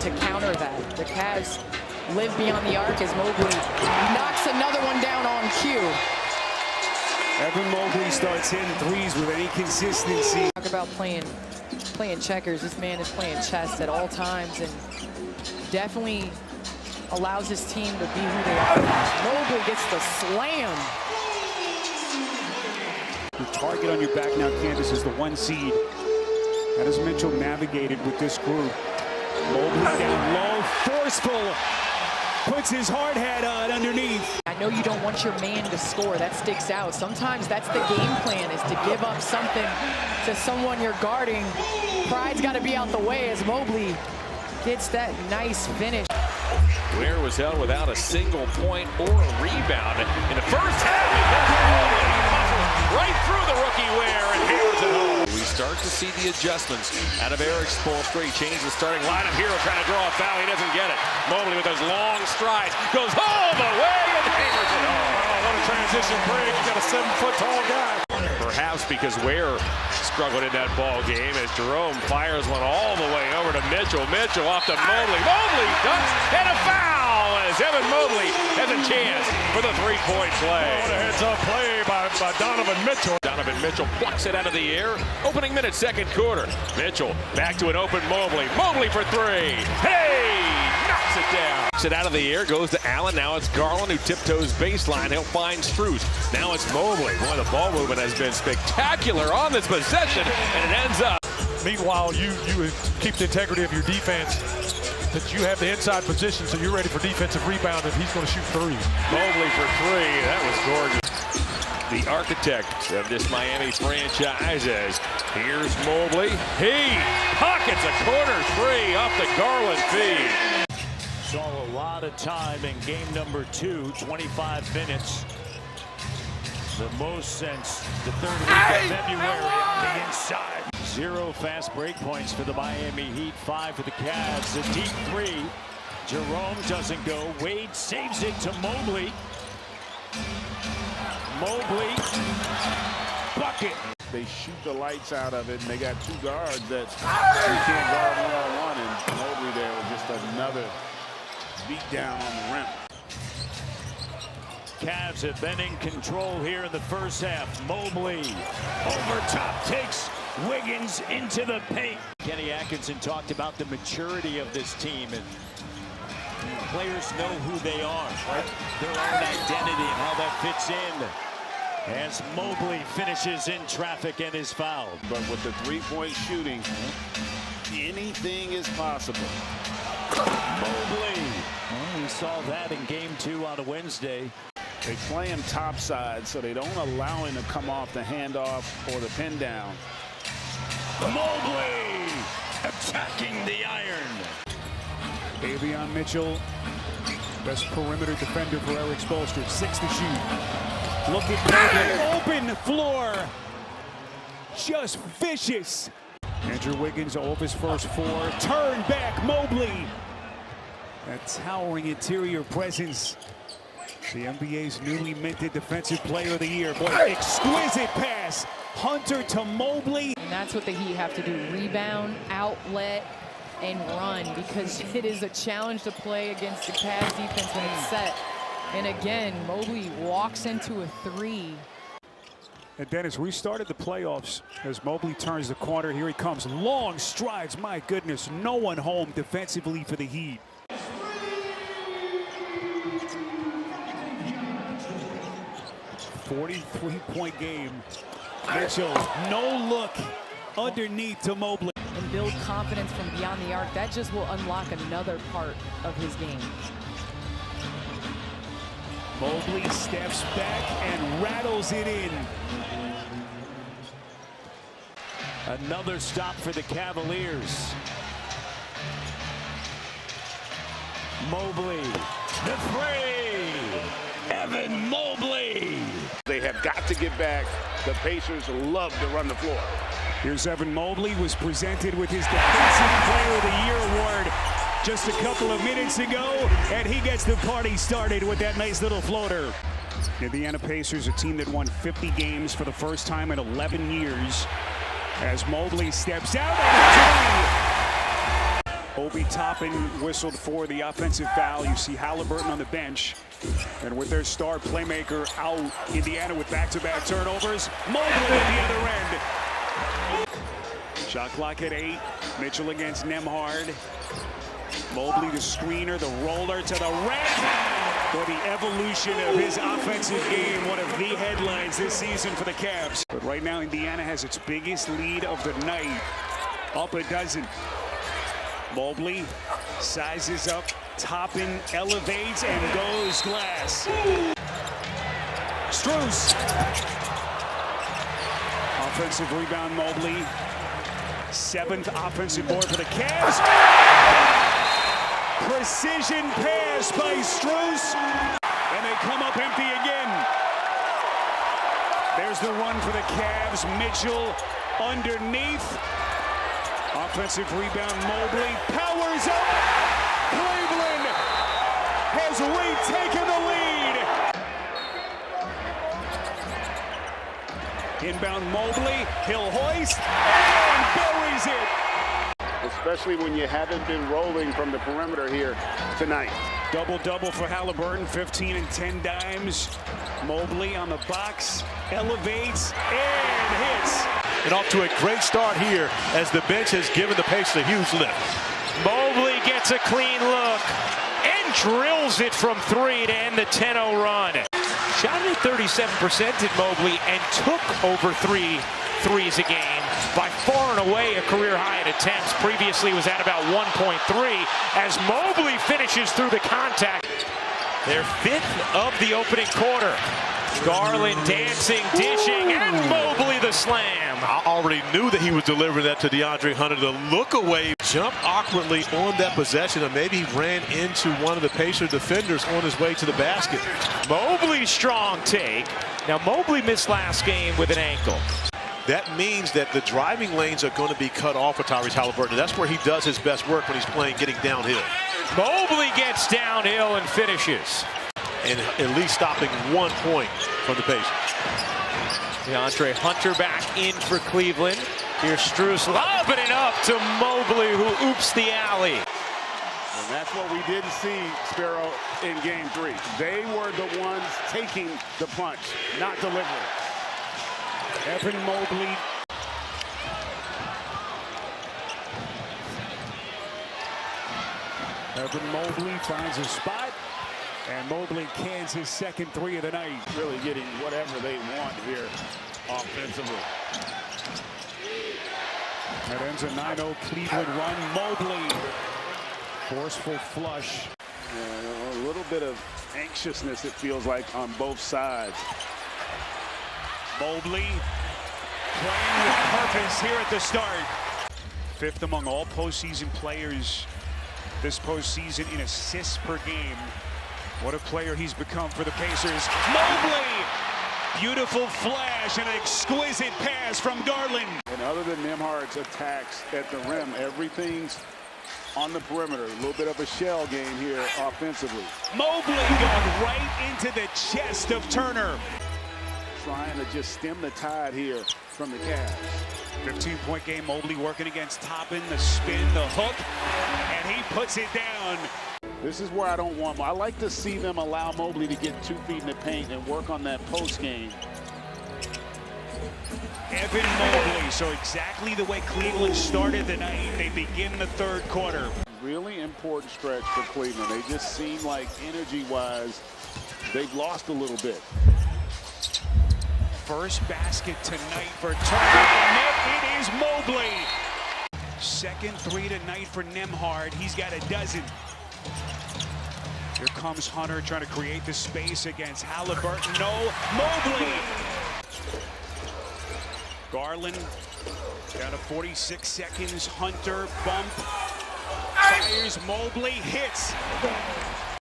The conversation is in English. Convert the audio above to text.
to counter that. The Cavs live beyond the arc as Mobley knocks another one down on cue. Evan Mobley starts hitting threes with any consistency. Talk about playing checkers. This man is playing chess at all times and definitely allows his team to be who they are. Mobley gets the slam. The target on your back now, Candace, is the 1 seed. How does Mitchell navigate it with this group? Mobley down low, forceful. Puts his hard hat on underneath. I know you don't want your man to score. That sticks out. Sometimes that's the game plan, is to give up something to someone you're guarding. Pride's got to be out the way as Mobley gets that nice finish. Ware was held without a single point or a rebound in the first half. Right through the rookie Ware, and here's it home. We start to see the adjustments out of Eric Spoelstra. He changed the starting lineup here, trying to draw a foul. He doesn't get it. Mobley with those long strides goes all the way and hammers it home. Oh, what a transition break. You got a 7-foot-tall guy. Perhaps because Ware struggled in that ball game as Jerome fires one all the way over to Mitchell. Mitchell off to Mobley. Mobley dunks and a foul as Evan Mobley has a chance for the three-point play. What a heads-up play by Donovan Mitchell. Donovan Mitchell plucks it out of the air. Opening minute, second quarter. Mitchell back to an open Mobley. Mobley for three. Hey! Knocks it down. Knocks it out of the air, goes to Allen. Now it's Garland who tiptoes baseline. He'll find Strus. Now it's Mobley. Boy, the ball movement has been spectacular on this possession, and it ends up. Meanwhile, you keep the integrity of your defense, that you have the inside position, so you're ready for defensive rebound, and he's going to shoot three. Mobley for three. That was gorgeous. The architect of this Miami franchise is here's Mobley. He pockets a corner three off the Garland feed. Saw a lot of time in game number 2, 25 minutes. The most since the third week of February on the inside. 0 fast break points for the Miami Heat, 5 for the Cavs. A deep three. Jerome doesn't go. Wade saves it to Mobley. Mobley, bucket. They shoot the lights out of it, and they got 2 guards that you can't guard one-on-one, and Mobley there was just another beat down on the rim. Cavs have been in control here in the first half. Mobley over top takes Wiggins into the paint. Kenny Atkinson talked about the maturity of this team, and players know who they are, right? Their own identity and how that fits in. As Mobley finishes in traffic and is fouled. But with the three-point shooting, anything is possible. Mobley. Well, we saw that in game 2 on a Wednesday. They play him topside, so they don't allow him to come off the handoff or the pin down. Mobley attacking the iron. Davion Mitchell, best perimeter defender for Eric Spoelstra, 6 to shoot. Look at Mobley, open floor, just vicious. Andrew Wiggins off his first 4, turn back Mobley. That towering interior presence. The NBA's newly minted Defensive Player of the Year. Boy, exquisite pass. Hunter to Mobley. And that's what the Heat have to do, rebound, outlet, and run, because it is a challenge to play against the Cavs defense when it's set. And again, Mobley walks into a 3. And Dennis, we started the playoffs as Mobley turns the corner. Here he comes, long strides. My goodness, no one home defensively for the Heat. .43 game. Mitchell, no look underneath to Mobley. And build confidence from beyond the arc. That just will unlock another part of his game. Mobley steps back and rattles it in. Another stop for the Cavaliers. Mobley, the three. Evan Mobley. They have got to get back. The Pacers love to run the floor. Here's Evan Mobley, was presented with his Defensive Player of the Year award just a couple of minutes ago, and he gets the party started with that nice little floater. The Indiana Pacers, a team that won 50 games for the first time in 11 years. As Mobley steps out on the three. Obi Toppin whistled for the offensive foul. You see Halliburton on the bench. And with their star playmaker out, Indiana with back-to-back turnovers. Mobley at the other end. Shot clock at 8. Mitchell against Nembhard. Mobley the screener, the roller to the rim. For the evolution of his offensive game, one of the headlines this season for the Cavs. But right now, Indiana has its biggest lead of the night. Up a dozen. Mobley sizes up, Toppin elevates and goes glass. Strus. Offensive rebound, Mobley. 7th offensive board for the Cavs. Precision pass by Strus. And they come up empty again. There's the run for the Cavs. Mitchell underneath. Offensive rebound, Mobley powers up. Cleveland has retaken the lead. Inbound Mobley, he'll hoist and buries it. Especially when you haven't been rolling from the perimeter here tonight. Double-double for Halliburton, 15 and 10 dimes. Mobley on the box, elevates and hits. And off to a great start here as the bench has given the Pacers a huge lift. Mobley gets a clean look and drills it from 3 to end the 10-0 run. Shot at 37% did Mobley and took over 3 threes a game. By far and away a career high in attempts. Previously was at about 1.3 as Mobley finishes through the contact. Their 5th of the opening quarter. Garland dancing, dishing, and Mobley the slam. I already knew that he was delivering that to DeAndre Hunter. The look away, jump awkwardly on that possession, and maybe he ran into one of the Pacer defenders on his way to the basket. Mobley's strong take. Now Mobley missed last game with an ankle. That means that the driving lanes are going to be cut off for Tyrese Halliburton. That's where he does his best work when he's playing, getting downhill. Mobley gets downhill and finishes. And at least stopping 1 point from the Pacers. DeAndre Hunter back in for Cleveland. Here's Strus lobbing it up to Mobley, who oops the alley. And that's what we didn't see, Sparrow, in game 3. They were the ones taking the punch, not delivering. Evan Mobley. Evan Mobley finds a spot. And Mobley cans his 2nd 3 of the night. Really getting whatever they want here offensively. That ends a 9-0 Cleveland run. Mobley, forceful flush. A little bit of anxiousness, it feels like, on both sides. Mobley playing with purpose here at the start. 5th among all postseason players this postseason in assists per game. What a player he's become for the Pacers. Mobley! Beautiful flash and an exquisite pass from Garland. And other than Nembhard's attacks at the rim, everything's on the perimeter. A little bit of a shell game here offensively. Mobley going right into the chest of Turner. Trying to just stem the tide here from the Cavs. 15-point game, Mobley working against Toppin, the spin, the hook, and he puts it down. This is where I don't want them. I like to see them allow Mobley to get 2 feet in the paint and work on that post game. Evan Mobley, so exactly the way Cleveland started the night. They begin the 3rd quarter. Really important stretch for Cleveland. They just seem like energy-wise, they've lost a little bit. First basket tonight for Turner. It is Mobley. 2nd 3 tonight for Nembhard. He's got a dozen. Here comes Hunter trying to create the space against Halliburton. No, Mobley. Garland down to 46 seconds. Hunter bump. Fires, Mobley hits.